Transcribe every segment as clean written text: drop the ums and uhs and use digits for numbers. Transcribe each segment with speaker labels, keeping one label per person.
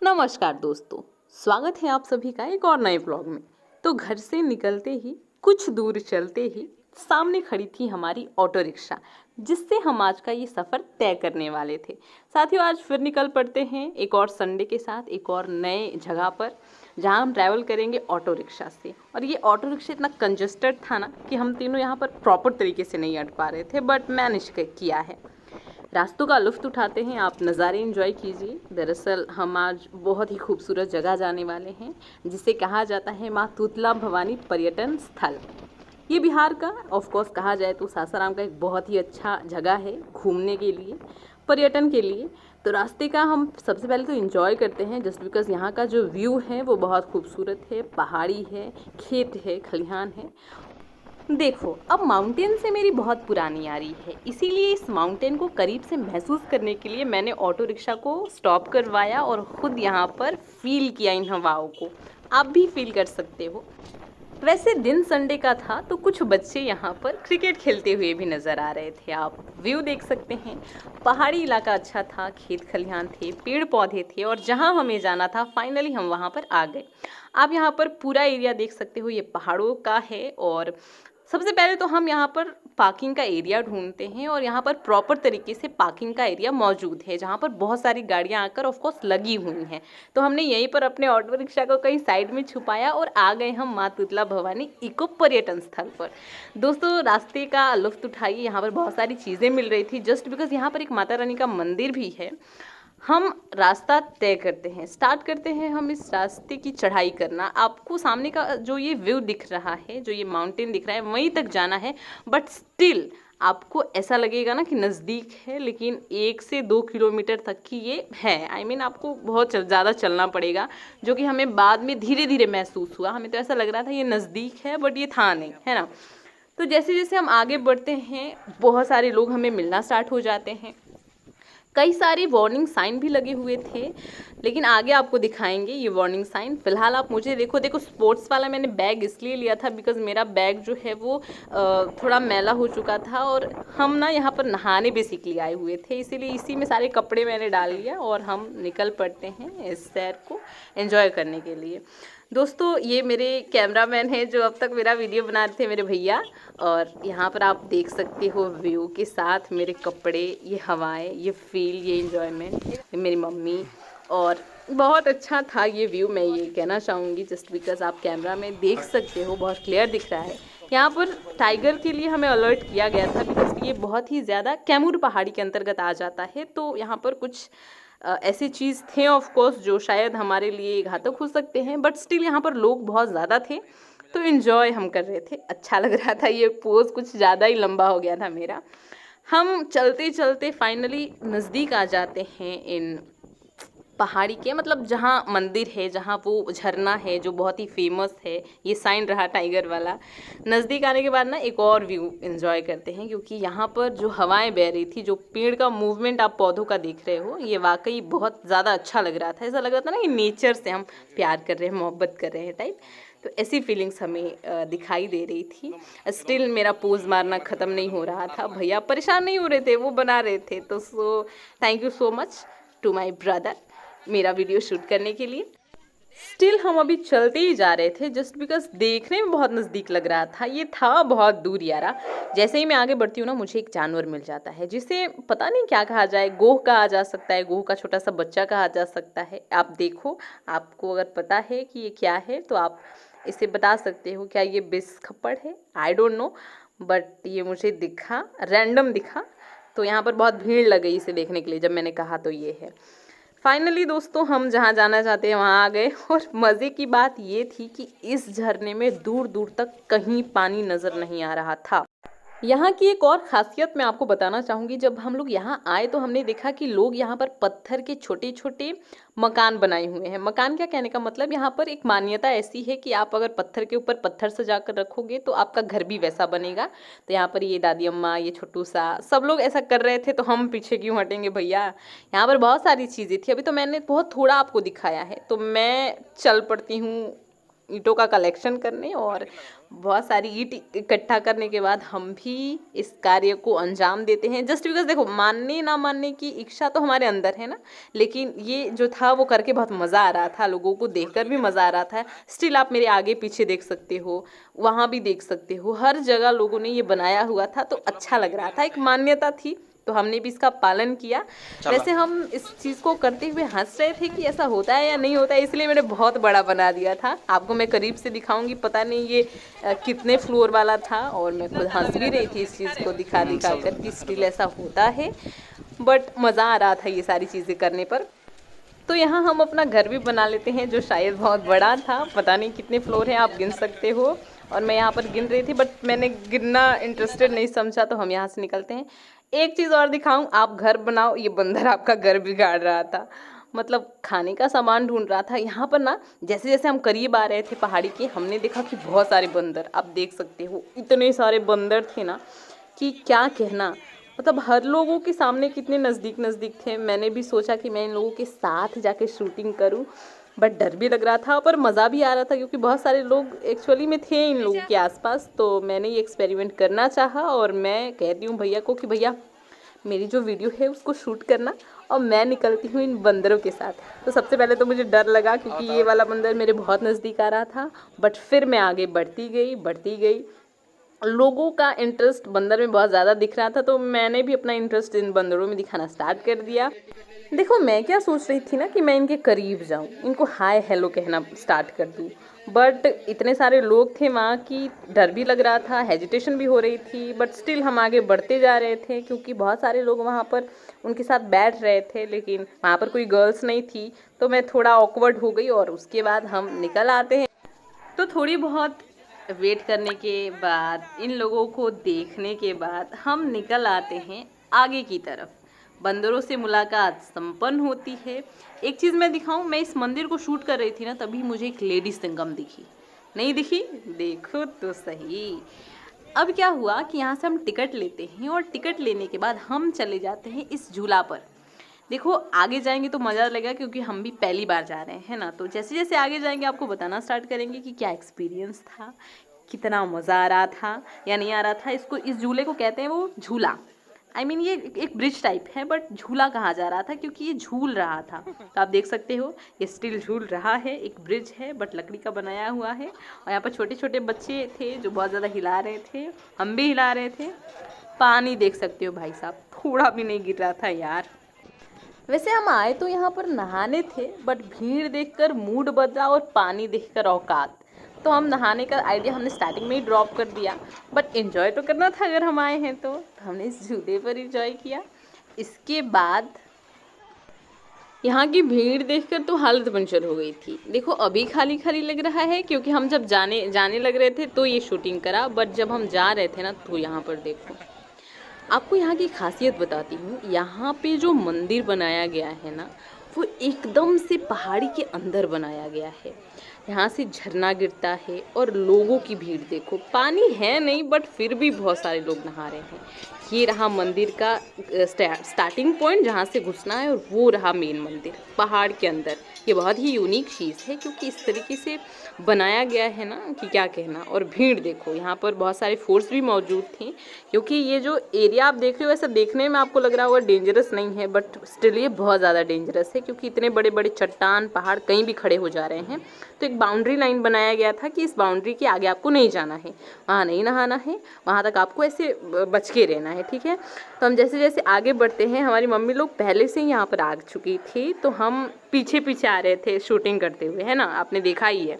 Speaker 1: नमस्कार दोस्तों, स्वागत है आप सभी का एक और नए ब्लॉग में। तो घर से निकलते ही कुछ दूर चलते ही सामने खड़ी थी हमारी ऑटो रिक्शा, जिससे हम आज का ये सफ़र तय करने वाले थे। साथियों, आज फिर निकल पड़ते हैं एक और संडे के साथ एक और नए जगह पर, जहां हम ट्रैवल करेंगे ऑटो रिक्शा से। और ये ऑटो रिक्शा इतना कंजस्टेड था ना कि हम तीनों यहाँ पर प्रॉपर तरीके से नहीं अट पा रहे थे, बट मैनेज किया है। रास्तों का लुफ्त उठाते हैं, आप नज़ारे एंजॉय कीजिए। दरअसल हम आज बहुत ही खूबसूरत जगह जाने वाले हैं, जिसे कहा जाता है माँ तूतला भवानी पर्यटन स्थल। ये बिहार का ऑफ कोर्स कहा जाए तो सासाराम का एक बहुत ही अच्छा जगह है घूमने के लिए, पर्यटन के लिए। तो रास्ते का हम सबसे पहले तो एंजॉय करते हैं, जस्ट बिकॉज यहाँ का जो व्यू है वो बहुत खूबसूरत है। पहाड़ी है, खेत है, खलिहान है। देखो, अब माउंटेन से मेरी बहुत पुरानी यारी है, इसीलिए इस माउंटेन को करीब से महसूस करने के लिए मैंने ऑटो रिक्शा को स्टॉप करवाया और ख़ुद यहाँ पर फील किया इन हवाओं को। आप भी फील कर सकते हो। वैसे दिन संडे का था तो कुछ बच्चे यहाँ पर क्रिकेट खेलते हुए भी नज़र आ रहे थे। आप व्यू देख सकते हैं, पहाड़ी इलाका अच्छा था, खेत खलिहान थे, पेड़ पौधे थे, और जहाँ हमें जाना था फाइनली हम वहाँ पर आ गए। आप यहाँ पर पूरा एरिया देख सकते हो, ये पहाड़ों का है। और सबसे पहले तो हम यहाँ पर पार्किंग का एरिया ढूंढते हैं, और यहाँ पर प्रॉपर तरीके से पार्किंग का एरिया मौजूद है, जहाँ पर बहुत सारी गाड़ियाँ आकर ऑफ कोर्स लगी हुई हैं। तो हमने यहीं पर अपने ऑटो रिक्शा को कहीं साइड में छुपाया और आ गए हम माँ तुतला भवानी इको पर्यटन स्थल पर। दोस्तों, रास्ते का लुत्फ उठाइए, यहाँ पर बहुत सारी चीज़ें मिल रही थी, जस्ट बिकॉज यहाँ पर एक माता रानी का मंदिर भी है। हम रास्ता तय करते हैं, स्टार्ट करते हैं हम इस रास्ते की चढ़ाई करना। आपको सामने का जो ये व्यू दिख रहा है, जो ये माउंटेन दिख रहा है, वहीं तक जाना है, बट स्टिल आपको ऐसा लगेगा ना कि नज़दीक है, लेकिन 1 से 2 किलोमीटर तक की ये है। आई मीन आपको बहुत ज़्यादा चलना पड़ेगा, जो कि हमें बाद में धीरे धीरे महसूस हुआ। हमें तो ऐसा लग रहा था ये नज़दीक है, बट ये था नहीं, है ना। तो जैसे जैसे हम आगे बढ़ते हैं, बहुत सारे लोग हमें मिलना स्टार्ट हो जाते हैं। कई सारे वार्निंग साइन भी लगे हुए थे, लेकिन आगे आपको दिखाएंगे ये वार्निंग साइन। फिलहाल आप मुझे देखो स्पोर्ट्स वाला मैंने बैग इसलिए लिया था बिकॉज मेरा बैग जो है वो थोड़ा मैला हो चुका था, और हम ना यहाँ पर नहाने बेसिकली आए हुए थे, इसीलिए इसी में सारे कपड़े मैंने डाल लिया और हम निकल पड़ते हैं इस सैर को एंजॉय करने के लिए। दोस्तों, ये मेरे कैमरामैन हैं जो अब तक मेरा वीडियो बना रहे थे, मेरे भैया। और यहाँ पर आप देख सकते हो व्यू के साथ मेरे कपड़े, ये हवाएं, ये फील, ये एंजॉयमेंट, मेरी मम्मी। और बहुत अच्छा था ये व्यू, मैं ये कहना चाहूँगी, जस्ट बिकॉज आप कैमरा में देख सकते हो बहुत क्लियर दिख रहा है। यहाँ पर टाइगर के लिए हमें अलर्ट किया गया था बिकॉज ये बहुत ही ज़्यादा कैमूर पहाड़ी के अंतर्गत आ जाता है। तो यहाँ पर कुछ ऐसी चीज़ थे ऑफ कोर्स जो शायद हमारे लिए घातक हो सकते हैं, बट स्टिल यहाँ पर लोग बहुत ज़्यादा थे, तो इन्जॉय हम कर रहे थे। अच्छा लग रहा था, ये पोज कुछ ज़्यादा ही लंबा हो गया था मेरा। हम चलते चलते फाइनली नज़दीक आ जाते हैं इन पहाड़ी के, मतलब जहाँ मंदिर है, जहाँ वो झरना है जो बहुत ही फेमस है, ये साइन रहा टाइगर वाला। नज़दीक आने के बाद ना एक और व्यू एंजॉय करते हैं, क्योंकि यहाँ पर जो हवाएं बह रही थी, जो पेड़ का मूवमेंट आप पौधों का देख रहे हो, ये वाकई बहुत ज़्यादा अच्छा लग रहा था। ऐसा लग रहा था ना कि नेचर से हम प्यार कर रहे हैं, मोहब्बत कर रहे हैं टाइप। तो ऐसी फीलिंग्स हमें दिखाई दे रही थी। स्टिल मेरा पोज मारना ख़त्म नहीं हो रहा था। भैया परेशान नहीं हो रहे थे, वो बना रहे थे। तो thank you so much to my brother मेरा वीडियो शूट करने के लिए। स्टिल हम अभी चलते ही जा रहे थे, जस्ट बिकॉज देखने में बहुत नज़दीक लग रहा था, ये था बहुत दूर यारा। जैसे ही मैं आगे बढ़ती हूँ ना, मुझे एक जानवर मिल जाता है जिसे पता नहीं क्या कहा जाए, गोह कहा जा सकता है, गोह का छोटा सा बच्चा कहा जा सकता है। आप देखो, आपको अगर पता है कि ये क्या है तो आप इसे बता सकते हो। क्या ये बिस्खप्पड़ है? आई डोंट नो, बट ये मुझे दिखा, रैंडम दिखा, तो यहाँ पर बहुत भीड़ लग गई इसे देखने के लिए। जब मैंने कहा तो ये है। फाइनली दोस्तों, हम जहाँ जाना चाहते हैं वहाँ आ गए। और मज़े की बात ये थी कि इस झरने में दूर दूर तक कहीं पानी नज़र नहीं आ रहा था। यहाँ की एक और ख़ासियत मैं आपको बताना चाहूँगी। जब हम लोग यहाँ आए तो हमने देखा कि लोग यहाँ पर पत्थर के छोटे छोटे मकान बनाए हुए हैं। मकान क्या, कहने का मतलब यहाँ पर एक मान्यता ऐसी है कि आप अगर पत्थर के ऊपर पत्थर सजा कर रखोगे तो आपका घर भी वैसा बनेगा। तो यहाँ पर ये दादी अम्मा, ये छोटू सा, सब लोग ऐसा कर रहे थे, तो हम पीछे क्यों हटेंगे भैया। यहाँ पर बहुत सारी चीज़ें थी। अभी तो मैंने बहुत थोड़ा आपको दिखाया है, तो मैं चल पड़ती हूँ ईंटों का कलेक्शन करने, और बहुत सारी ईंट इकट्ठा करने के बाद हम भी इस कार्य को अंजाम देते हैं। जस्ट बिकॉज देखो, मानने ना मानने की इच्छा तो हमारे अंदर है ना, लेकिन ये जो था वो करके बहुत मज़ा आ रहा था, लोगों को देखकर भी मज़ा आ रहा था। स्टिल आप मेरे आगे पीछे देख सकते हो, वहाँ भी देख सकते हो, हर जगह लोगों ने ये बनाया हुआ था, तो अच्छा लग रहा था। एक मान्यता थी तो हमने भी इसका पालन किया। वैसे हम इस चीज़ को करते हुए हंस रहे थे कि ऐसा होता है या नहीं होता है, इसलिए मैंने बहुत बड़ा बना दिया था। आपको मैं करीब से दिखाऊंगी, पता नहीं ये कितने फ्लोर वाला था, और मैं खुद हंस भी रही थी इस चीज़ को दिखा दिखा कर कि स्टिल ऐसा होता है, बट मज़ा आ रहा था ये सारी चीज़ें करने पर। तो यहाँ हम अपना घर भी बना लेते हैं, जो शायद बहुत बड़ा था, पता नहीं कितने फ्लोर हैं, आप गिन सकते हो। और मैं यहाँ पर गिन रही थी, बट मैंने गिनना इंटरेस्टेड नहीं समझा, तो हम यहाँ से निकलते हैं। एक चीज़ और दिखाऊं, आप घर बनाओ, ये बंदर आपका घर बिगाड़ रहा था, मतलब खाने का सामान ढूंढ रहा था। यहाँ पर ना जैसे जैसे हम करीब आ रहे थे पहाड़ी के, हमने देखा कि बहुत सारे बंदर, आप देख सकते हो इतने सारे बंदर थे ना कि क्या कहना, मतलब हर लोगों के सामने कितने नज़दीक नज़दीक थे। मैंने भी सोचा कि मैं इन लोगों के साथ जाके शूटिंग करूं, बट डर भी लग रहा था पर मज़ा भी आ रहा था, क्योंकि बहुत सारे लोग एक्चुअली में थे इन लोगों के आसपास। तो मैंने ये एक्सपेरिमेंट करना चाहा, और मैं कहती हूँ भैया को कि भैया मेरी जो वीडियो है उसको शूट करना, और मैं निकलती हूँ इन बंदरों के साथ। तो सबसे पहले तो मुझे डर लगा, क्योंकि ये वाला बंदर मेरे बहुत नज़दीक आ रहा था, बट फिर मैं आगे बढ़ती गई। लोगों का इंटरेस्ट बंदर में बहुत ज़्यादा दिख रहा था, तो मैंने भी अपना इंटरेस्ट इन बंदरों में दिखाना स्टार्ट कर दिया। देखो, मैं क्या सोच रही थी ना कि मैं इनके करीब जाऊं, इनको हाय हेलो कहना स्टार्ट कर दूं, बट इतने सारे लोग थे वहाँ की, डर भी लग रहा था, हेजिटेशन भी हो रही थी, बट स्टिल हम आगे बढ़ते जा रहे थे, क्योंकि बहुत सारे लोग वहाँ पर उनके साथ बैठ रहे थे, लेकिन वहाँ पर कोई गर्ल्स नहीं थी, तो मैं थोड़ा ऑकवर्ड हो गई। और उसके बाद हम निकल आते हैं। तो थोड़ी बहुत वेट करने के बाद, इन लोगों को देखने के बाद हम निकल आते हैं आगे की तरफ। बंदरों से मुलाकात संपन्न होती है। एक चीज़ मैं दिखाऊं, मैं इस मंदिर को शूट कर रही थी ना, तभी मुझे एक लेडी संगम दिखी। नहीं दिखी? देखो तो सही। अब क्या हुआ कि यहाँ से हम टिकट लेते हैं, और टिकट लेने के बाद हम चले जाते हैं इस झूला पर। देखो, आगे जाएंगे तो मज़ा लगेगा, क्योंकि हम भी पहली बार जा रहे हैं ना, तो जैसे जैसे आगे जाएंगे आपको बताना स्टार्ट करेंगे कि क्या एक्सपीरियंस था, कितना मज़ा आ रहा था या नहीं आ रहा था। इस झूले को कहते हैं वो झूला, ये एक ब्रिज टाइप है, बट झूला कहा जा रहा था क्योंकि ये झूल रहा था। तो आप देख सकते हो ये स्टिल झूल रहा है, एक ब्रिज है बट लकड़ी का बनाया हुआ है। और यहाँ पर छोटे छोटे बच्चे थे जो बहुत ज़्यादा हिला रहे थे, हम भी हिला रहे थे। पानी देख सकते हो भाई साहब, थोड़ा भी नहीं गिर रहा था यार। वैसे हम आए तो यहाँ पर नहाने थे, बट भीड़ देखकर मूड बदला और पानी देखकर औकात। तो हम नहाने का आइडिया हमने स्टार्टिंग में ही ड्रॉप कर दिया, बट एंजॉय तो करना था अगर हम आए हैं तो हमने इस झूले पर एंजॉय किया। इसके बाद यहाँ की भीड़ देखकर तो हालत पंचर हो गई थी। देखो, अभी खाली खाली लग रहा है, क्योंकि हम जब जाने लग रहे थे तो ये शूटिंग करा, बट जब हम जा रहे थे ना, तो यहाँ पर देखो, आपको यहाँ की खासियत बताती हूँ। यहाँ पे जो मंदिर बनाया गया है ना, वो एकदम से पहाड़ी के अंदर बनाया गया है। यहाँ से झरना गिरता है, और लोगों की भीड़ देखो, पानी है नहीं बट फिर भी बहुत सारे लोग नहा रहे हैं। ये रहा मंदिर का स्टार्टिंग पॉइंट जहाँ से घुसना है, और वो रहा मेन मंदिर पहाड़ के अंदर। ये बहुत ही यूनिक चीज़ है, क्योंकि इस तरीके से बनाया गया है ना कि क्या कहना। और भीड़ देखो, यहाँ पर बहुत सारे फोर्स भी मौजूद थी, क्योंकि ये जो एरिया आप देख रहे हो, ऐसा देखने में आपको लग रहा होगा डेंजरस नहीं है, बट स्टिल ये बहुत ज़्यादा डेंजरस है, क्योंकि इतने बड़े बड़े चट्टान पहाड़ कहीं भी खड़े हो जा रहे हैं। तो एक बाउंड्री लाइन बनाया गया था कि इस बाउंड्री के आगे आपको नहीं जाना है, वहाँ नहीं नहाना है, वहाँ तक आपको ऐसे बच के रहना है, ठीक है। तो हम जैसे जैसे आगे बढ़ते हैं, हमारी मम्मी लोग पहले से ही यहाँ पर आ चुकी थी, तो हम पीछे पीछे आ रहे थे शूटिंग करते हुए, है ना, आपने देखा ही है।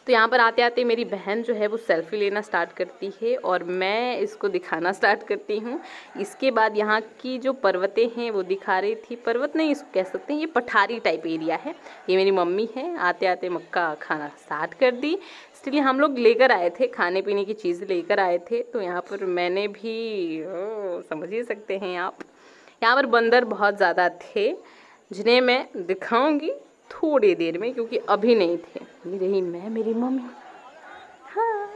Speaker 1: तो यहाँ पर आते आते मेरी बहन जो है वो सेल्फ़ी लेना स्टार्ट करती है, और मैं इसको दिखाना स्टार्ट करती हूँ। इसके बाद यहाँ की जो पर्वतें हैं वो दिखा रही थी, पर्वत नहीं इसको कह सकते हैं, ये पठारी टाइप एरिया है। ये मेरी मम्मी है, आते आते मक्का खाना स्टार्ट कर दी। इसलिए हम लोग लेकर आए थे, खाने पीने की चीज़ लेकर आए थे, तो यहाँ पर मैंने भी समझ ही सकते हैं आप, यहाँ पर बंदर बहुत ज़्यादा थे, जिन्हें मैं दिखाऊंगी थोड़ी देर में, क्योंकि अभी नहीं थे। ये रही मैं, मेरी मम्मी, हाँ।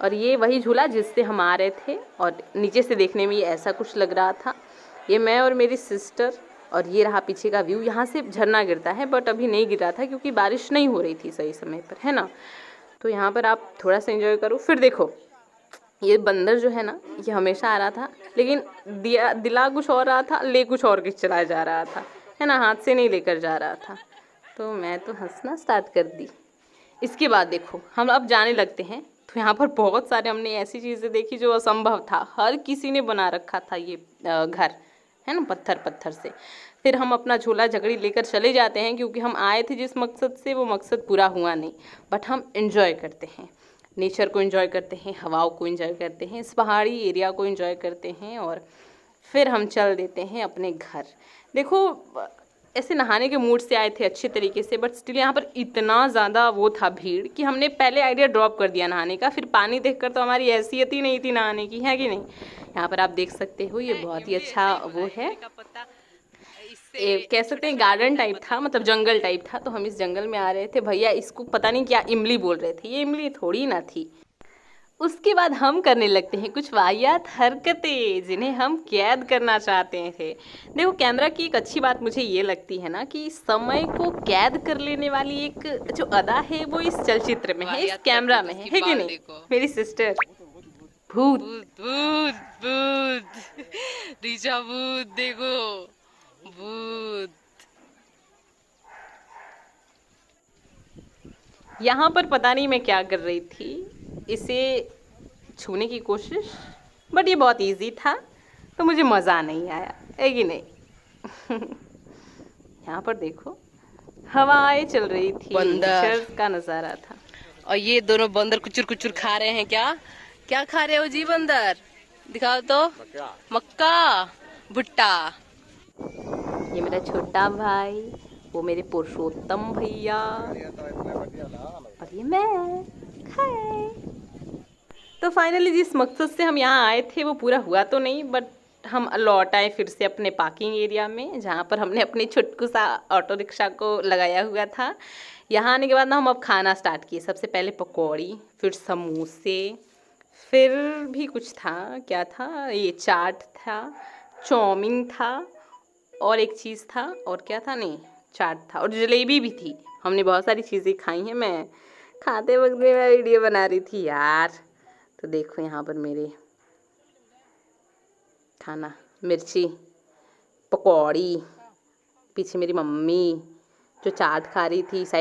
Speaker 1: और ये वही झूला जिससे हम आ रहे थे, और नीचे से देखने में ये ऐसा कुछ लग रहा था। ये मैं और मेरी सिस्टर और ये रहा पीछे का व्यू। यहाँ से झरना गिरता है बट अभी नहीं गिर रहा था क्योंकि बारिश नहीं हो रही थी सही समय पर, है ना। तो यहाँ पर आप थोड़ा सा एंजॉय करो। फिर देखो ये बंदर जो है ना, ये हमेशा आ रहा था लेकिन दिला कुछ और रहा था, ले कुछ और के चला जा रहा था, है ना, हाथ से नहीं लेकर जा रहा था। तो मैं तो हंसना स्टार्ट कर दी। इसके बाद देखो हम अब जाने लगते हैं। तो यहाँ पर बहुत सारे हमने ऐसी चीज़ें देखी जो असंभव था, हर किसी ने बना रखा था ये घर, है ना, पत्थर पत्थर से। फिर हम अपना झोला झगड़ी लेकर चले जाते हैं क्योंकि हम आए थे जिस मकसद से, वो मकसद पूरा हुआ नहीं। बट हम एंजॉय करते हैं, नेचर को एंजॉय करते हैं, हवाओं को एंजॉय करते हैं, इस पहाड़ी एरिया को एंजॉय करते हैं और फिर हम चल देते हैं अपने घर। देखो ऐसे नहाने के मूड से आए थे अच्छे तरीके से, बट स्टिल यहाँ पर इतना ज़्यादा वो था भीड़ कि हमने पहले आइडिया ड्रॉप कर दिया नहाने का। फिर पानी देखकर तो हमारी हैसियत ही नहीं थी नहाने की, है कि नहीं। यहाँ पर आप देख सकते हो ये बहुत ही अच्छा वो है, कह सकते हैं गार्डन टाइप था, मतलब जंगल टाइप था। तो हम इस जंगल में आ रहे थे, भैया इसको पता नहीं क्या इमली बोल रहे थे, ये इमली थोड़ी ना थी। उसके बाद हम करने लगते हैं कुछ वाहियात हरकतें जिन्हें हम कैद करना चाहते थे। देखो कैमरा की एक अच्छी बात मुझे ये लगती है ना कि समय को कैद कर लेने वाली एक जो अदा है वो इस चलचित्र में है, इस कैमरा में है कि नहीं मेरी सिस्टर। भूत
Speaker 2: भूत भूत ऋचा भूत देखो, भूत।
Speaker 1: यहाँ पर पता नहीं मैं क्या कर रही थी, इसे छूने की कोशिश, बट ये बहुत इजी था तो मुझे मज़ा नहीं आया, है कि नहीं। यहाँ पर देखो हवाएं चल रही थी,
Speaker 2: बंदर
Speaker 1: नेचर का नज़ारा था।
Speaker 2: और ये दोनों बंदर कुचुर कुचुर खा रहे हैं। क्या क्या खा रहे हो जी बंदर, दिखाओ तो। मक्का भुट्टा।
Speaker 1: ये मेरा छोटा भाई, वो मेरे पुरुषोत्तम भैया, और ये मैं। हाय। तो फाइनली जिस मकसद से हम यहाँ आए थे वो पूरा हुआ तो नहीं, बट हम लौट आए फिर से अपने पार्किंग एरिया में जहाँ पर हमने अपने छुटकू सा ऑटो रिक्शा को लगाया हुआ था। यहाँ आने के बाद ना हम अब खाना स्टार्ट किए। सबसे पहले पकौड़ी, फिर समोसे, फिर भी कुछ था, क्या था, ये चाट था, चाउमीन था, और एक चीज़ था, और क्या था, नहीं चाट था, और जलेबी भी थी। हमने बहुत सारी चीज़ें खाई हैं। मैं खाते वक्त में मैं वीडियो बना रही थी यार। तो देखो यहाँ पर मेरे खाना, मिर्ची, पकौड़ी, पीछे मेरी मम्मी जो चाट खा रही थी साइड